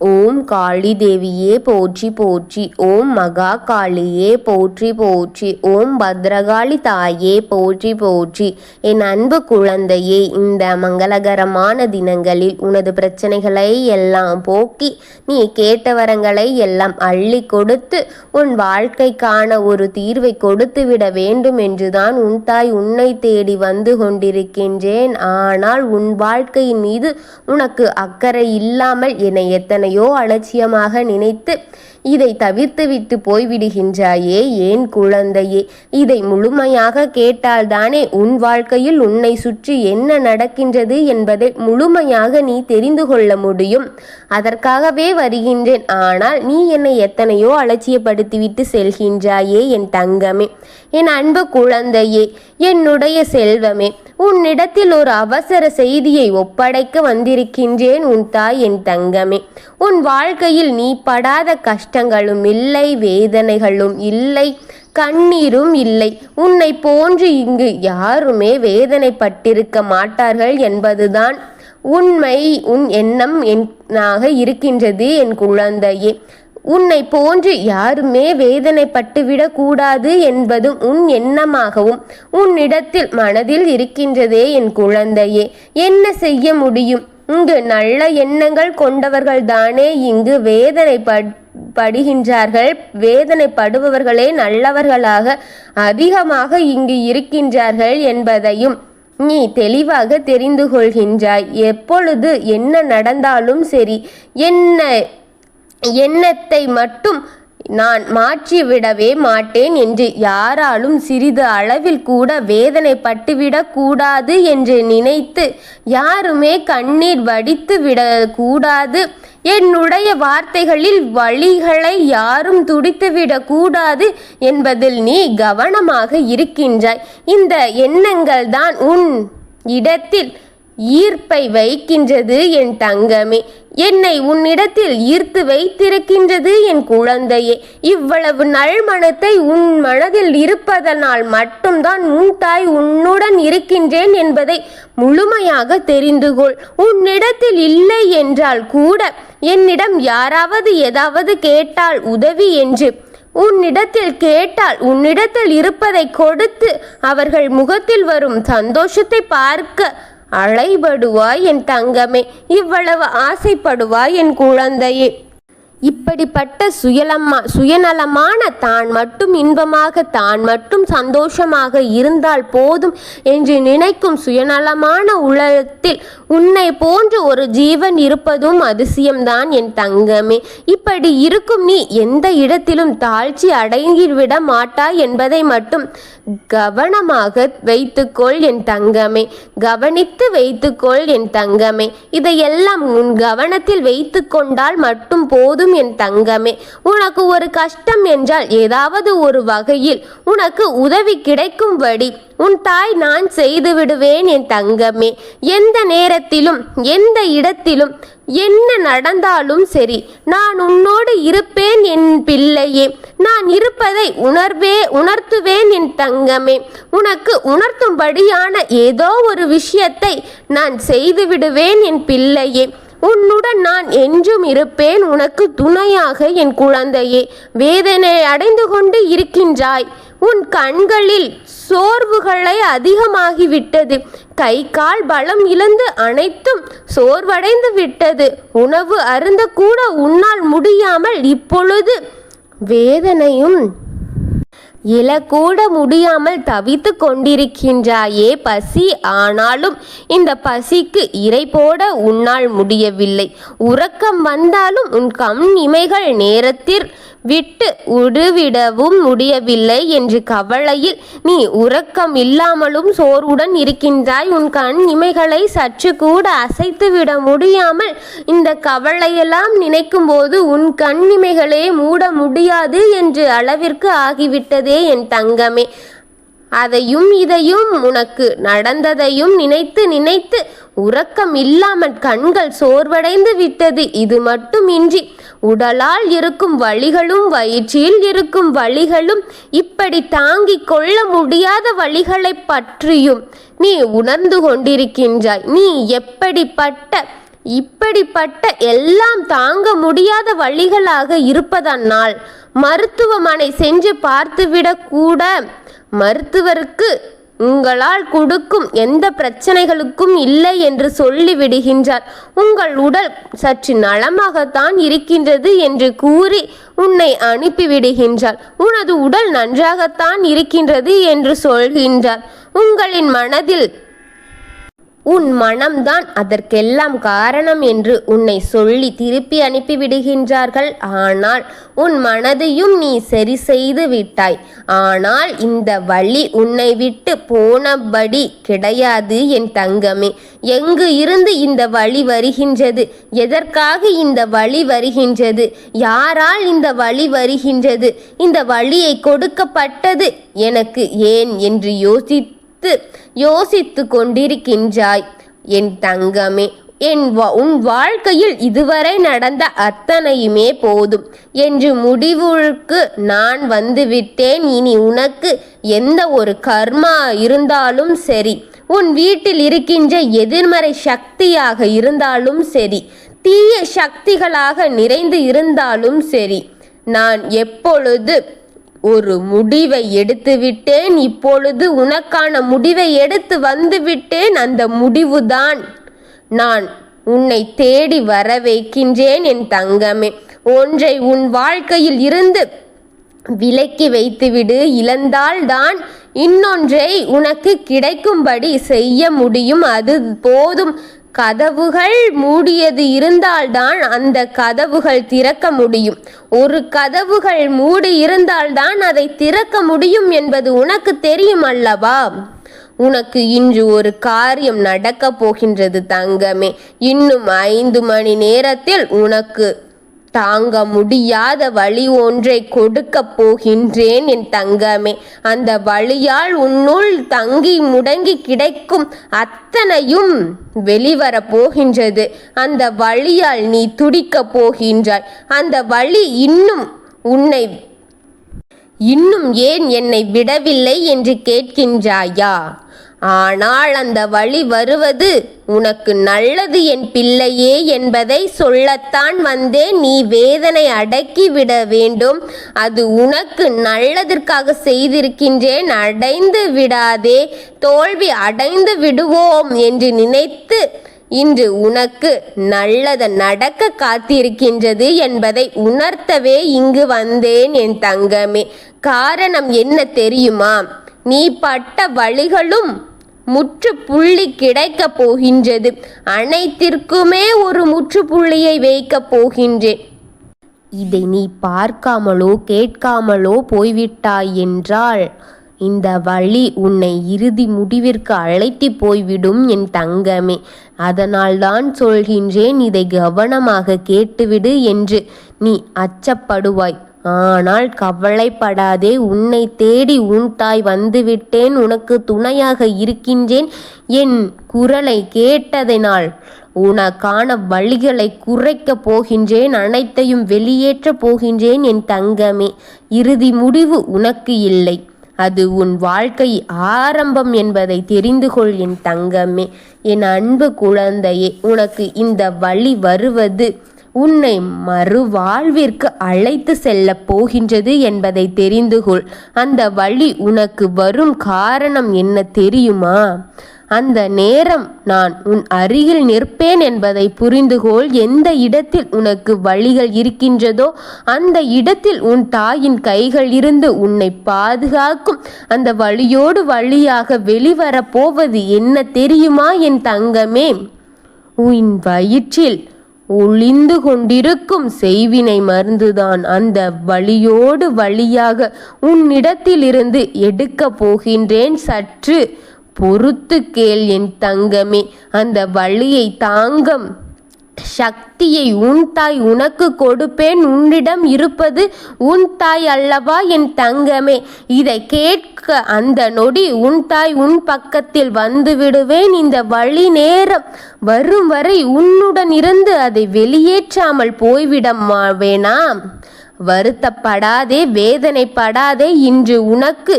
ஓம் காளி தேவியே போற்றி போற்றி. ஓம் மகா காளியே போற்றி போற்றி. ஓம் பத்ரகாளி தாயே போற்றி போற்றி. என் அன்பு குழந்தையே, இந்த மங்களகரமான தினங்களில் உனது பிரச்சனைகளை எல்லாம் போக்கி நீ கேட்ட வரங்களை எல்லாம் அள்ளி கொடுத்து உன் வாழ்க்கைக்கான ஒரு தீர்வை கொடுத்து விட வேண்டும் என்றுதான் உன் தாய் உன்னை தேடி வந்து கொண்டிருக்கின்றேன். ஆனால் உன் வாழ்க்கையின் மீது உனக்கு அக்கறை இல்லாமல் என்னை எத்தனையோ அலட்சியமாக நினைத்து இதை தவிர்த்துவிட்டு போய்விடுகின்றாயே ஏன் குழந்தையே. இதை முழுமையாக கேட்டால்தானே உன் வாழ்க்கையில் உன்னை சுற்றி என்ன நடக்கின்றது என்பதை முழுமையாக நீ தெரிந்து கொள்ள முடியும். அதற்காகவே வருகின்றேன். ஆனால் நீ என்னை எத்தனையோ அலட்சியப்படுத்திவிட்டு செல்கின்றாயே என் தங்கமே, என் அன்பு குழந்தையே, என்னுடைய செல்வமே. உன்னிடத்தில் ஒரு அவசர செய்தியை ஒப்படைக்க வந்திருக்கின்றேன் உன் தாய் என் தங்கமே. உன் வாழ்க்கையில் நீ படாத கஷ்டங்களும் இல்லை, வேதனைகளும் இல்லை, கண்ணீரும் இல்லை. உன்னை போன்று இங்கு யாருமே வேதனைப்பட்டிருக்க மாட்டார்கள் என்பதுதான் உண்மை. உன் எண்ணம் என்னாக இருக்கின்றது என் குழந்தையே. உன்னை போன்று யாருமே வேதனைப்பட்டுவிடக் கூடாது என்பதும் உன் எண்ணமாகவும் உன்னிடத்தில் மனதில் இருக்கின்றதே என் குழந்தையே. என்ன செய்ய முடியும்? இங்கு நல்ல எண்ணங்கள் கொண்டவர்கள் தானே இங்கு வேதனைப்படுகின்றார்கள். வேதனைப்படுபவர்களே நல்லவர்களாக அதிகமாக இங்கு இருக்கின்றார்கள் என்பதையும் நீ தெளிவாக தெரிந்து கொள்கின்றாய். எப்பொழுது என்ன நடந்தாலும் சரி, எண்ணத்தை மட்டும் நான் மாற்றிவிடவே மாட்டேன் என்று யாராலும் சிறிது அளவில் கூட வேதனைப்பட்டுவிடக் கூடாது என்று நினைத்து யாருமே கண்ணீர் வடித்து விடக்கூடாது. என்னுடைய வார்த்தைகளில் வழிகளை யாரும் துடித்துவிடக் கூடாது என்பதில் நீ கவனமாக இருக்கின்றாய். இந்த எண்ணங்கள் தான் உன் இடத்தில் ஈர்ப்பை வைக்கின்றது என் தங்கமே. என்னை உன்னிடத்தில் ஈர்த்து வைத்திருக்கின்றது என் குழந்தையே. இவ்வளவு நல்மனத்தை உன் மனதில் இருப்பதனால் மட்டும்தான் உன் தாய் உன்னுடன் இருக்கின்றேன் என்பதை முழுமையாக தெரிந்து கொள். உன்னிடத்தில் இல்லை என்றால் கூட என்னிடம் யாராவது ஏதாவது கேட்டால் உதவி என்று உன்னிடத்தில் கேட்டால் உன்னிடத்தில் இருப்பதை கொடுத்து அவர்கள் முகத்தில் வரும் சந்தோஷத்தை பார்க்க அழைபடுவாய் என் தங்கமே. இவ்வளவு ஆசைப்படுவாய் என் குழந்தையே. இப்படிப்பட்ட சுயநலமான தான் மட்டும் இன்பமாக தான் மட்டும் சந்தோஷமாக இருந்தால் போதும் என்று நினைக்கும் சுயநலமான உலகத்தில் உன்னை போன்று ஒரு ஜீவன் இருப்பதும் அதிசயம்தான் என் தங்கமே. இப்படி இருக்கும் நீ எந்த இடத்திலும் தாழ்ச்சி அடங்கிவிட மாட்டாய் என்பதை மட்டும் கவனமாக வைத்துக்கொள் என் தங்கமே. கவனித்து வைத்துக்கொள் என் தங்கமே. இதையெல்லாம் உன் கவனத்தில் வைத்து கொண்டால் மட்டும் போதும் என் தங்கமே. உனக்கு ஒரு கஷ்டம் என்றால் ஏதாவது ஒரு வகையில் உனக்கு உதவி கிடைக்கும்படி உன் தாய் நான் செய்து விடுவேன் என் தங்கமே. எந்த நேரத்திலும் எந்த இடத்திலும் என்ன நடந்தாலும் சரி, நான் உன்னோடு இருப்பேன் என் பிள்ளையே. நான் இருப்பதை உணர்த்துவேன் என் தங்கமே. உனக்கு உணர்த்தும்படியான ஏதோ ஒரு விஷயத்தை நான் செய்து விடுவேன் என் பிள்ளையே. உன்னுடன் நான் என்றும் இருப்பேன், உனக்கு துணையாக என் குழந்தையே. வேதனை அடைந்து கொண்டு இருக்கின்றாய். உன் கண்களில் சோர்வுகளை அதிகமாகிவிட்டது. கை கால் பலம் இழந்து அனைத்தும் சோர்வடைந்து விட்டது. உணவு அருந்த கூட உன்னால் முடியாமல் இப்பொழுது வேதனையும் இழக்கூட முடியாமல் தவித்து கொண்டிருக்கின்றாயே பசி. ஆனாலும் இந்த பசிக்கு இரை போட உன்னால் முடியவில்லை. உறக்கம் வந்தாலும் உன் கண் இமைகள் நேரத்தில் விட்டு உடுவிடவும் முடியவில்லை என்று கவலையில் நீ உறக்கம் இல்லாமலும் சோர்வுடன் இருக்கின்றாய். உன் கண் இமைகளை சற்று கூட அசைத்து விட முடியாமல் இந்த கவலையெல்லாம் நினைக்கும் போது உன் கண் இமைகளே மூட முடியாது என்று அளவிற்கு ஆகிவிட்டதே என் தங்கமே. அதையும் இதையும் உனக்கு நடந்ததையும் நினைத்து நினைத்து உறக்கம் இல்லாமல் கண்கள் சோர்வடைந்து விட்டது. இது மட்டுமின்றி உடலால் இருக்கும் வலிகளும் வயிற்றில் இருக்கும் வலிகளும் இப்படி தாங்கிக் கொள்ள முடியாத வலிகளை பற்றியும் நீ உணர்ந்து கொண்டிருக்கின்றாய். நீ எப்படிப்பட்ட இப்படிப்பட்ட எல்லாம் தாங்க முடியாத வழிகளாக இருப்பதனால் மருத்துவமனை சென்று பார்த்துவிடக் கூட மருத்துவருக்கு உங்களால் கொடுக்கும் எந்த பிரச்சனைகளுக்கும் இல்லை என்று சொல்லிவிடுகின்றார். உங்கள் உடல் சற்று நலமாகத்தான் இருக்கின்றது என்று கூறி உன்னை அனுப்பிவிடுகின்றார். உனது உடல் நன்றாகத்தான் இருக்கின்றது என்று சொல்கின்றார். உங்களின் மனதில் உன் மனம்தான் அதற்கெல்லாம் காரணம் என்று உன்னை சொல்லி திருப்பி அனுப்பிவிடுகின்றார்கள். ஆனால் உன் மனதையும் நீ சரி செய்து விட்டாய். ஆனால் இந்த வழி உன்னை விட்டு போனபடி கிடையாது என் தங்கமே. எங்கு இருந்து இந்த வழி வருகின்றது? எதற்காக இந்த வழி வருகின்றது? யாரால் இந்த வழி வருகின்றது? இந்த வழியை கொடுக்கப்பட்டது எனக்கு ஏன் என்று யோசித்து கொண்டிருக்கின்றாய் என் தங்கமே. உன் வாழ்க்கையில் இதுவரை நடந்த அத்தனையுமே போதும் என்று முடிவுக்கு நான் வந்துவிட்டேன். இனி உனக்கு எந்த ஒரு கர்மா இருந்தாலும் சரி, உன் வீட்டில் இருக்கின்ற எதிர்மறை சக்தியாக இருந்தாலும் சரி, தீய சக்திகளாக நிறைந்து இருந்தாலும் சரி, நான் எப்பொழுது ஒரு முடிவை எடுத்துவிட்டேன். இப்பொழுது உனக்கான முடிவை எடுத்து வந்துவிட்டேன். அந்த முடிவுதான் நான் உன்னை தேடி வர வைக்கின்றேன் என் தங்கமே. ஒன்றை உன் வாழ்க்கையில் இருந்து விலக்கி வைத்துவிடு. இழந்தால்தான் இன்னொன்றை உனக்கு கிடைக்கும்படி செய்ய முடியும். அது போதும். கதவுகள் மூடியது இருந்தால்தான் அந்த கதவுகள் திறக்க முடியும். ஒரு கதவுகள் மூடி இருந்தால்தான் அதை திறக்க முடியும் என்பது உனக்கு தெரியும் அல்லவா? உனக்கு இன்று ஒரு காரியம் நடக்கப் போகின்றது தங்கமே. இன்னும் 5 மணி நேரத்தில் உனக்கு தாங்க முடியாத வழி ஒன்றை கொடுக்க போகின்றேன் என் தங்கமே. அந்த வழியால் உன்னுள் தங்கி முடங்கி கிடைக்கும் அத்தனையும் வெளிவர போகின்றது. அந்த வழியால் நீ துடிக்க போகின்றாய். அந்த வழி இன்னும் ஏன் என்னை விடவில்லை என்று கேட்கின்றாயா? ஆனால் அந்த வழி வருவது உனக்கு நல்லது என் பிள்ளையே என்பதை சொல்லத்தான் வந்தேன். நீ வேதனை அடக்கி விட வேண்டும். அது உனக்கு நல்லதற்காக செய்திருக்கின்றேன். அடைந்து விடாதே. தோல்வி அடைந்து விடுவோம் என்று நினைத்து இன்று உனக்கு நல்லது நடக்க காத்திருக்கின்றது என்பதை உணர்த்தவே இங்கு வந்தேன் என் தங்கமே. காரணம் என்ன தெரியுமா? நீ பட்ட வழிகளும் முற்றுப்புள்ளி கிடைக்கப் போகின்றது. அனைத்திற்குமே ஒரு முற்றுப்புள்ளியை வைக்கப் போகின்றேன். இதை நீ பார்க்காமலோ கேட்காமலோ போய்விட்டாய் என்றால் இந்த வழி உன்னை இறுதி முடிவிற்கு அழைத்து போய்விடும் என் தங்கமே. அதனால்தான் சொல்கின்றேன், இதை கவனமாக கேட்டுவிடு என்று. நீ அச்சப்படுவாய். ஆனால் கவலைப்படாதே. உன்னை தேடி உன் தாய் வந்துவிட்டேன். உனக்கு துணையாக இருக்கின்றேன். என் குரலை கேட்டதனால் உனக்கான வழிகளை குறைக்கப் போகின்றேன். அனைத்தையும் வெளியேற்றப் போகின்றேன் என் தங்கமே. இறுதி முடிவு உனக்கு இல்லை. அது உன் வாழ்க்கை ஆரம்பம் என்பதை தெரிந்து கொள் என் தங்கமே. என் அன்பு குழந்தையே, உனக்கு இந்த வழி வருவது உன்னை மறுவாழ்விற்கு அழைத்து செல்ல போகின்றது என்பதை தெரிந்து கொள். அந்த வழி உனக்கு வரும் காரணம் என்ன தெரியுமா? அந்த நேரம் நான் உன் அருகில் நிற்பேன் என்பதை புரிந்துகொள். எந்த இடத்தில் உனக்கு வழிகள் இருக்கின்றதோ அந்த இடத்தில் உன் தாயின் கைகள் இருந்து உன்னை பாதுகாக்கும். அந்த வழியோடு வழியாக வெளிவரப் போவது என்ன தெரியுமா என் தங்கமே? உன் வயிற்றில் ஒளிந்து கொண்டிருக்கும் செய்வினை மருந்துதான் அந்த வழியோடு வழியாக உன்னிடத்திலிருந்து எடுக்க போகின்றேன். சற்று பொறுத்து கேள் என் தங்கமே. அந்த வழியை தாங்கும் சக்தியை உன் தாய் உனக்கு கொடுப்பேன். உன்னிடம் இருப்பது உன் தாய் அல்லவா என் தங்கமே? இதை கேட்க அந்த நொடி உன் தாய் உன் பக்கத்தில் வந்து விடுவேன். இந்த வழி நேரம் வரும் வரை உன்னுடன் இருந்து அதை வெளியேற்றாமல் போய்விட வேணாம். வருத்தப்படாதே, வேதனைப்படாதே. இன்று உனக்கு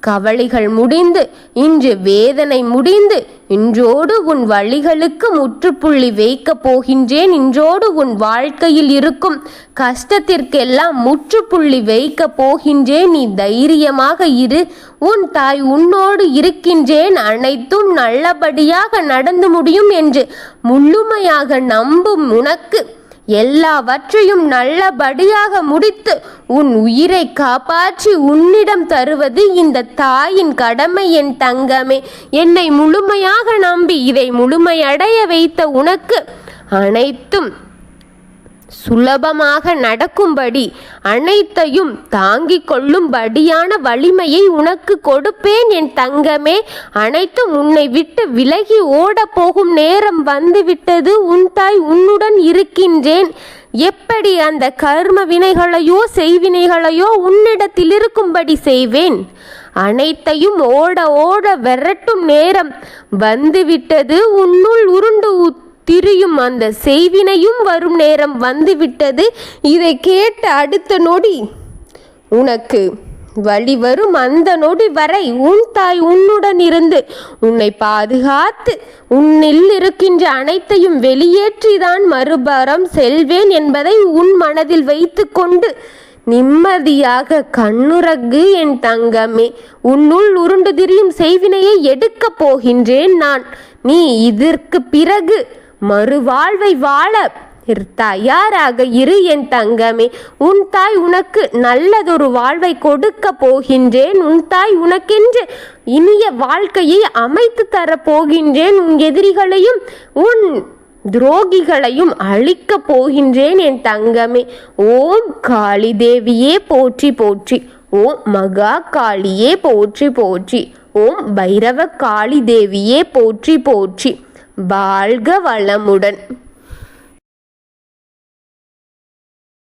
கவலைகள் முடிந்து இன்று வேதனை முடிந்து இன்றோடு உன் வழிகளுக்கு முற்றுப்புள்ளி வைக்கப் போகின்றேன். இன்றோடு உன் வாழ்க்கையில் இருக்கும் கஷ்டத்திற்கெல்லாம் முற்றுப்புள்ளி வைக்கப் போகின்றேன். நீ தைரியமாக இரு. உன் தாய் உன்னோடு இருக்கின்றேன். அனைத்தும் நல்லபடியாக நடந்து முடியும் என்று முழுமையாக நம்பும் உனக்கு எல்லாவற்றையும் நல்லபடியாக முடித்து உன் உயிரை காப்பாற்றி உன்னிடம் தருவது இந்த தாயின் கடமை. என் தங்கமே, என்னை முழுமையாக நம்பி இதை முழுமையடைய வைத்த உனக்கு அனைத்தும் சுலபமாக நடக்கும்படி அனைத்தையும் தாங்கிக் கொள்ளும்படியான வலிமையை உனக்கு கொடுப்பேன். என் தங்கமே, அனைத்தும் உன்னை விட்டு விலகி ஓட போகும் நேரம் வந்துவிட்டது. உன் தாய் உன்னுடன் இருக்கின்றேன். எப்படி அந்த கர்ம வினைகளையோ செய்வினைகளையோ உன்னிடத்தில் இருக்கும்படி செய்வேன். அனைத்தையும் ஓட ஓட விரட்டும் நேரம் வந்துவிட்டது. உன்னுள் உருண்டு திரியும் அந்த செய்வினையும் வரும் நேரம் வந்துவிட்டது. இதை கேட்ட அடுத்த நொடி உனக்கு வழி வரும். அந்த நொடி வரை உன் தாய் உன்னுடன் இருந்து உன்னை பாதுகாத்து உன்னில் இருக்கின்ற அனைத்தையும் வெளியேற்றிதான் மறுபுறம் செல்வேன் என்பதை உன் மனதில் வைத்து கொண்டு நிம்மதியாக கண்ணுறங்கு. என் தங்கமே, உன்னுள் உருண்டு திரியும் செய்வினையை எடுக்கப் போகின்றேன் நான். நீ இதற்கு பிறகு மறுவாழ்வை வாழ தயாராக இரு. என் தங்கமே, உன் தாய் உனக்கு நல்லதொரு வாழ்வை கொடுக்க போகின்றேன். உன் தாய் உனக்கென்று இனிய வாழ்க்கையை அமைத்து தரப் போகின்றேன். உன் எதிரிகளையும் உன் துரோகிகளையும் அழிக்கப் போகின்றேன். என் தங்கமே, ஓம் காளி தேவியே போற்றி போற்றி. ஓம் மகா காளியே போற்றி போற்றி. ஓம் பைரவ காளி தேவியே போற்றி போற்றி. வாழ்க வளமுடன்.